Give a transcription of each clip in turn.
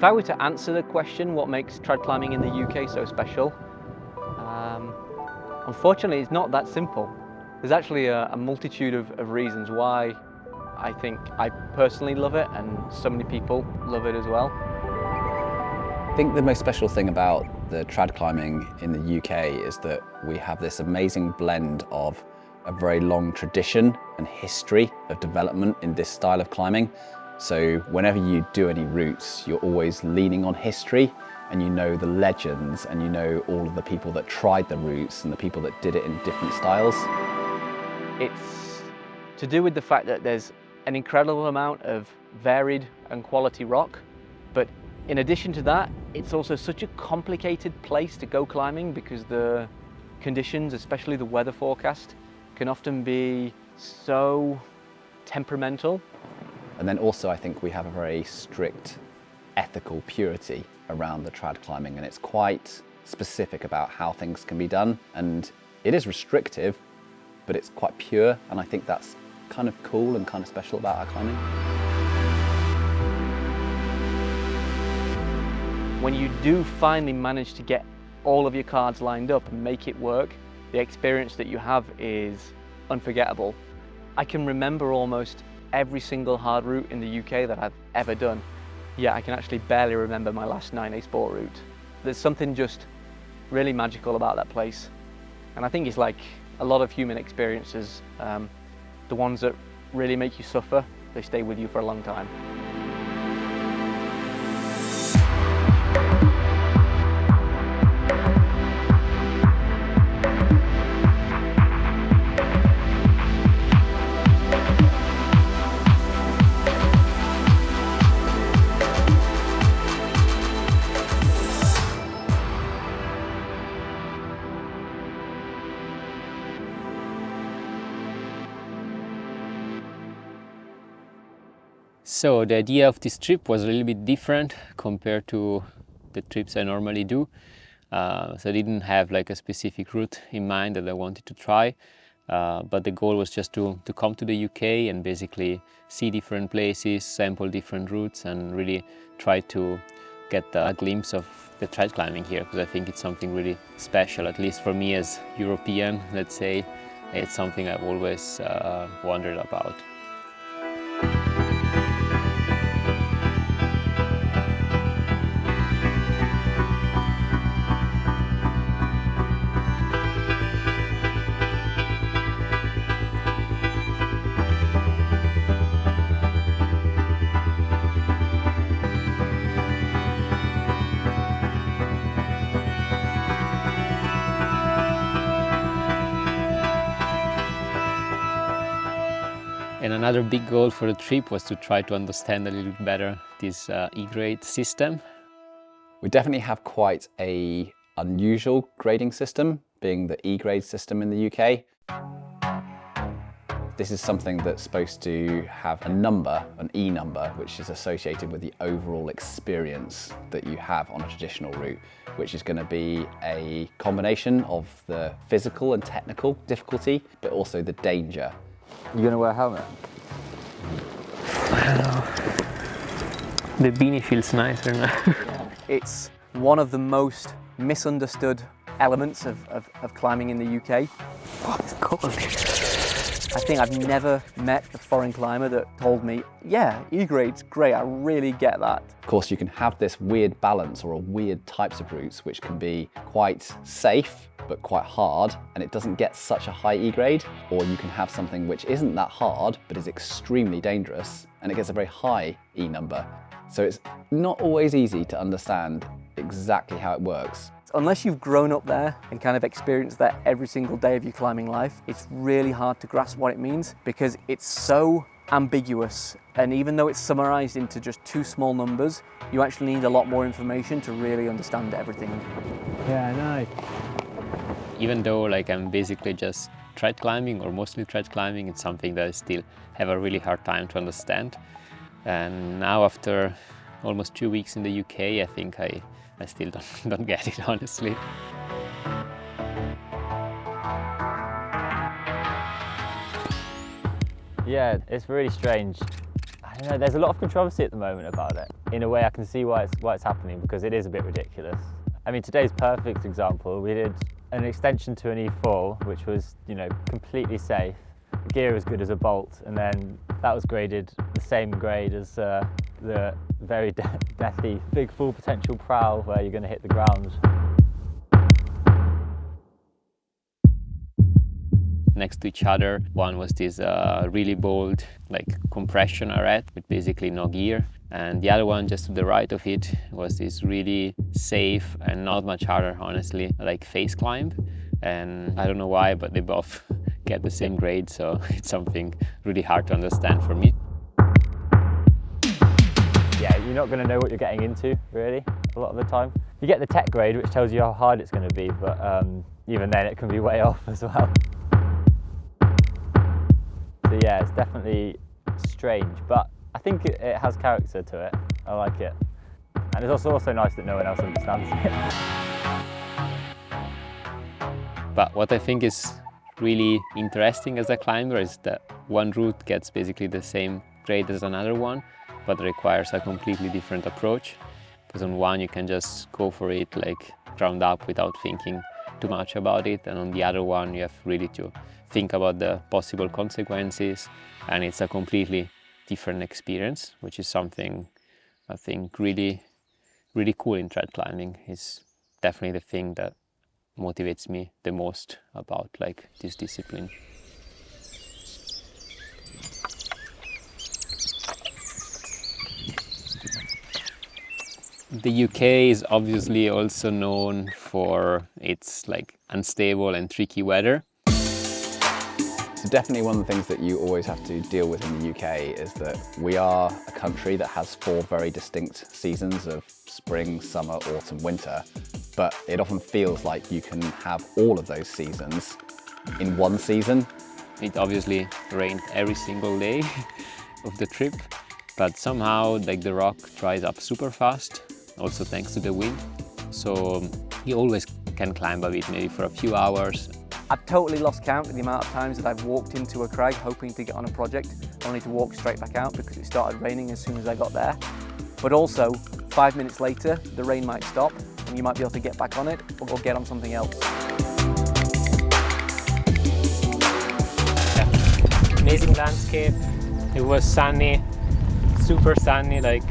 I were to answer the question, what makes trad climbing in the UK so special? Unfortunately, it's not that simple. There's actually a multitude of reasons why I think I personally love it and so many people love it as well. I think the most special thing about the trad climbing in the UK is that we have this amazing blend of a very long tradition and history of development in this style of climbing. So whenever you do any routes, you're always leaning on history, and you know the legends, and you know all of the people that tried the routes and the people that did it in different styles. It's to do with the fact that there's an incredible amount of varied and quality rock, but in addition to that, it's also such a complicated place to go climbing because the conditions, especially the weather forecast, can often be so temperamental. And then also I think we have a very strict ethical purity around the trad climbing, and it's quite specific about how things can be done, and it is restrictive, but it's quite pure, and I think that's kind of cool and kind of special about our climbing. When you do finally manage to get all of your cards lined up and make it work, the experience that you have is unforgettable. I can remember almost every single hard route in the UK that I've ever done. Yeah, I can actually barely remember my last 9A Sport route. There's something just really magical about that place. And I think it's like a lot of human experiences, the ones that really make you suffer, they stay with you for a long time. So the idea of this trip was a little bit different compared to the trips I normally do. So I didn't have like a specific route in mind that I wanted to try, but the goal was just to come to the UK and basically see different places, sample different routes, and really try to get a glimpse of the trad climbing here, because I think it's something really special, at least for me as European, let's say. It's something I've always wondered about. And another big goal for the trip was to try to understand a little bit better this E-grade system. We definitely have quite an unusual grading system, being the E-grade system in the UK. This is something that's supposed to have a number, an E number, which is associated with the overall experience that you have on a traditional route, which is going to be a combination of the physical and technical difficulty, but also the danger. You gonna wear a helmet? I don't know. The beanie feels nicer now. It's one of the most misunderstood elements of climbing in the UK. Oh, it's cold. I think I've never met a foreign climber that told me, yeah, E-grade's great, I really get that. Of course, you can have this weird balance or weird types of routes which can be quite safe but quite hard, and it doesn't get such a high E-grade, or you can have something which isn't that hard but is extremely dangerous and it gets a very high E number. So it's not always easy to understand exactly how it works. Unless you've grown up there and kind of experienced that every single day of your climbing life, it's really hard to grasp what it means because it's so ambiguous. And even though it's summarized into just 2 small numbers, you actually need a lot more information to really understand everything. Yeah, I know. Even though like I'm basically just trad climbing or mostly trad climbing, it's something that I still have a really hard time to understand. And now after almost 2 weeks in the UK, I think I still don't get it, honestly. Yeah, it's really strange. I don't know, there's a lot of controversy at the moment about it. In a way, I can see why it's happening, because it is a bit ridiculous. I mean, today's perfect example. We did an extension to an E4, which was, you know, completely safe. The gear as good as a bolt, and then that was graded the same grade as the very deathy big full potential prowl, where you're going to hit the ground. Next to each other, one was this really bold like compression arête with basically no gear, and the other one just to the right of it was this really safe and not much harder, honestly, like face climb. And I don't know why, but they both get the same grade, so it's something really hard to understand for me. Yeah, you're not going to know what you're getting into, really, a lot of the time. You get the tech grade, which tells you how hard it's going to be, but even then it can be way off as well. So yeah, it's definitely strange, but I think it has character to it. I like it. And it's also nice that no one else understands it. But what I think is really interesting as a climber is that one route gets basically the same grade as another one, but requires a completely different approach. Because on one you can just go for it like ground up without thinking too much about it, and on the other one you have really to think about the possible consequences, and it's a completely different experience, which is something I think really cool in trad climbing. It's definitely the thing that motivates me the most about like this discipline. The UK is obviously also known for its like unstable and tricky weather. So definitely one of the things that you always have to deal with in the UK is that we are a country that has 4 very distinct seasons of spring, summer, autumn, winter, but it often feels like you can have all of those seasons in one season. It obviously rained every single day of the trip, but somehow like the rock dries up super fast, also thanks to the wind. So you always can climb a bit, maybe for a few hours. I've totally lost count of the amount of times that I've walked into a crag hoping to get on a project, only to walk straight back out because it started raining as soon as I got there. But also, 5 minutes later, the rain might stop and you might be able to get back on it or get on something else. Yeah. Amazing landscape. It was sunny, super sunny, like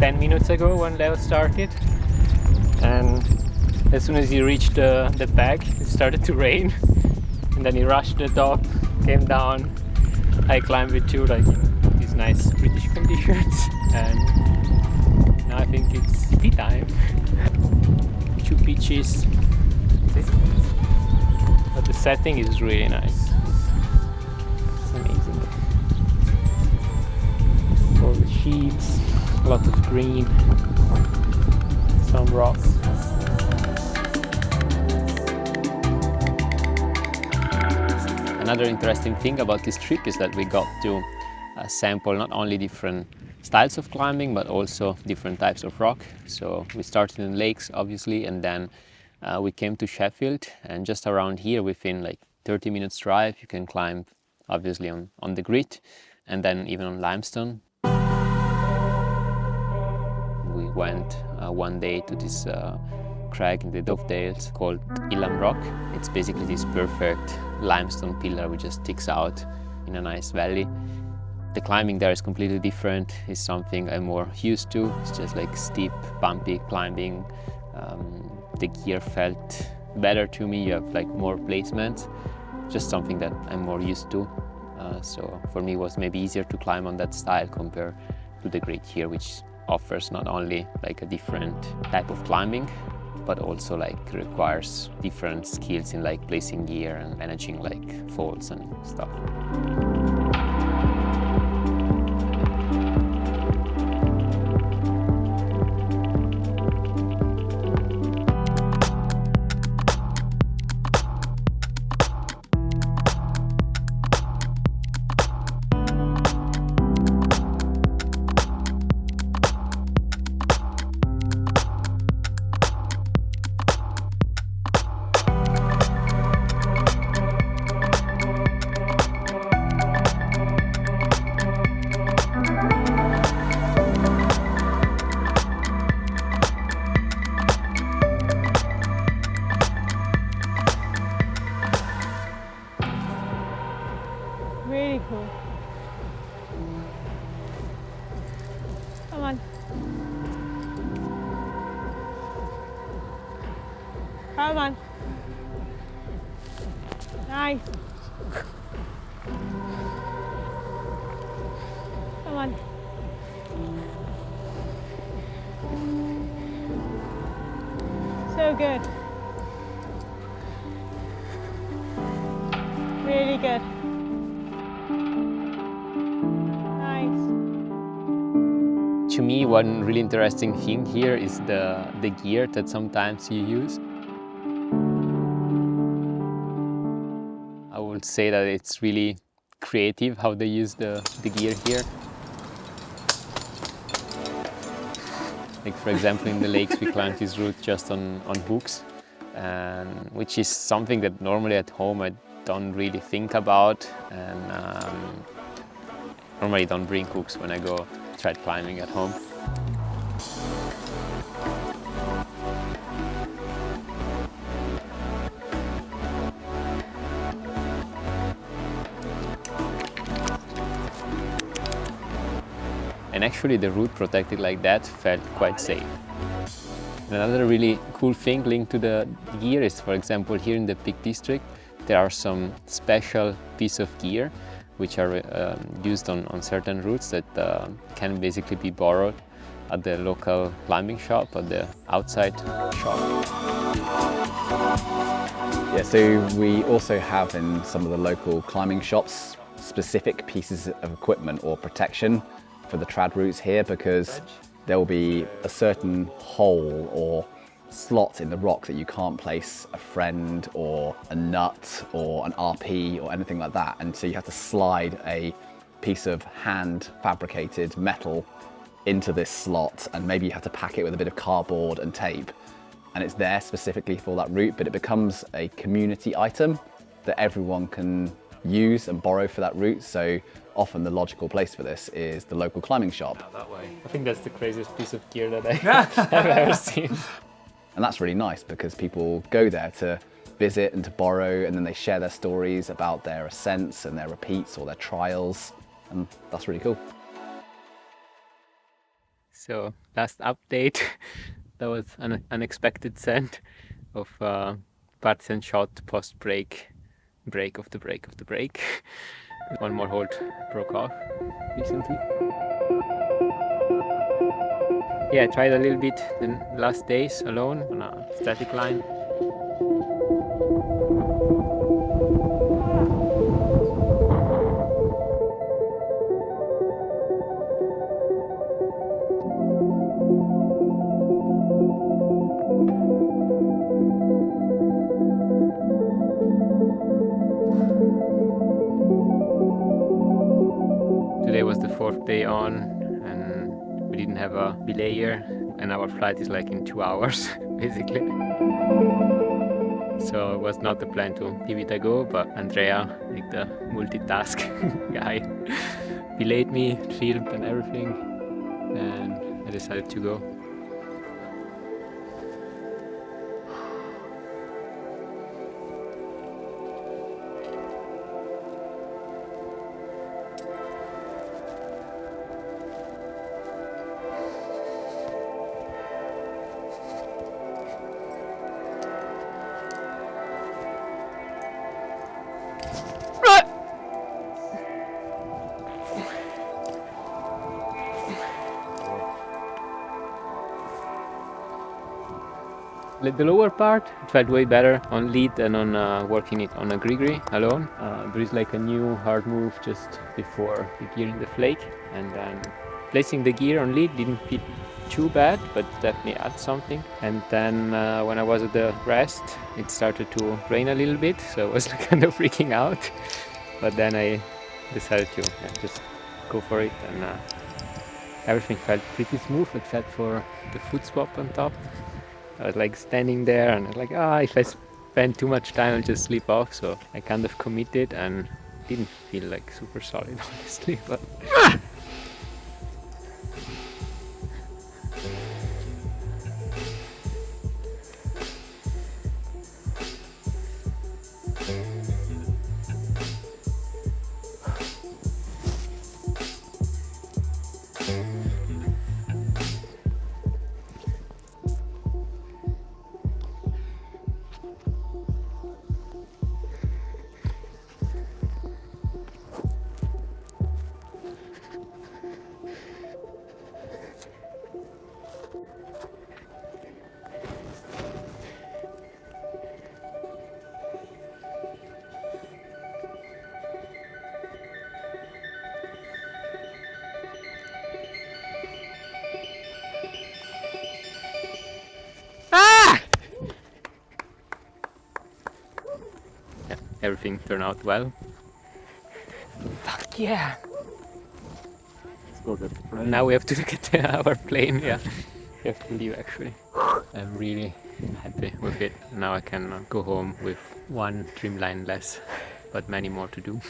10 minutes ago when Leo started. And as soon as he reached the back, it started to rain. And then he rushed the top, came down. I climbed with two like these nice British conditions. And now I think it's tea time. 2 pitches. But the setting is really nice. It's amazing. All the sheets, a lot of green, some rocks. Another interesting thing about this trip is that we got to sample not only different styles of climbing, but also different types of rock. So we started in lakes, obviously, and then we came to Sheffield, and just around here, within like 30 minutes drive, you can climb obviously on the grit, and then even on limestone. We went one day to this crag in the Dovedales called Ilham Rock. It's basically this perfect limestone pillar which just sticks out in a nice valley. The climbing there is completely different. It's something I'm more used to. It's just like steep, bumpy climbing. The gear felt better to me. You have like more placement. Just something that I'm more used to. So for me it was maybe easier to climb on that style compared to the grit here, which offers not only like a different type of climbing, but also like requires different skills in like placing gear and managing like falls and stuff. Really cool. Come on. Come on. Nice. Come on. So good. Really good. Nice. To me, one really interesting thing here is the gear that sometimes you use. I would say that it's really creative how they use the gear here. Like for example, in the lakes we climbed this route just on hooks, and which is something that normally at home I don't really think about, and normally don't bring hooks when I go trad climbing at home. And actually the route protected like that felt quite safe. And another really cool thing linked to the gear is, for example, here in the Peak District, there are some special piece of gear which are used on certain routes that can basically be borrowed at the local climbing shop, at the outside shop. Yeah, so we also have in some of the local climbing shops specific pieces of equipment or protection for the trad routes here, because there will be a certain hole or slot in the rock that you can't place a friend or a nut or an RP or anything like that, and so you have to slide a piece of hand fabricated metal into this slot, and maybe you have to pack it with a bit of cardboard and tape, and it's there specifically for that route, but it becomes a community item that everyone can use and borrow for that route. So often the logical place for this is the local climbing shop. That way. I think that's the craziest piece of gear that I've ever seen. And that's really nice because people go there to visit and to borrow, and then they share their stories about their ascents and their repeats or their trials, and that's really cool. So last update, that was an unexpected send of partisan shot post break of the break. One more hold broke off recently. Yeah, I tried a little bit the last days alone on a static line. Today was the fourth day on, and we didn't have a belayer, and our flight is like in 2 hours, basically. So it was not the plan to give it a go, but Andrea, like the multitask guy, belayed me, filmed and everything, and I decided to go. The lower part it felt way better on lead than on working it on a grigri alone. There is like a new hard move just before the gear in the flake, and then placing the gear on lead didn't feel too bad, but definitely add something. And then when I was at the rest, it started to rain a little bit, so I was kind of freaking out. But then I decided to just go for it, and everything felt pretty smooth except for the foot swap on top. I was like standing there and I was like, if I spend too much time I'll just slip off, so I kind of committed and didn't feel like super solid honestly, but everything turned out well. Fuck yeah! Now we have to look at our plane, yeah. We have to leave actually. I'm really happy with it. Now I can go home with one trim line less, but many more to do.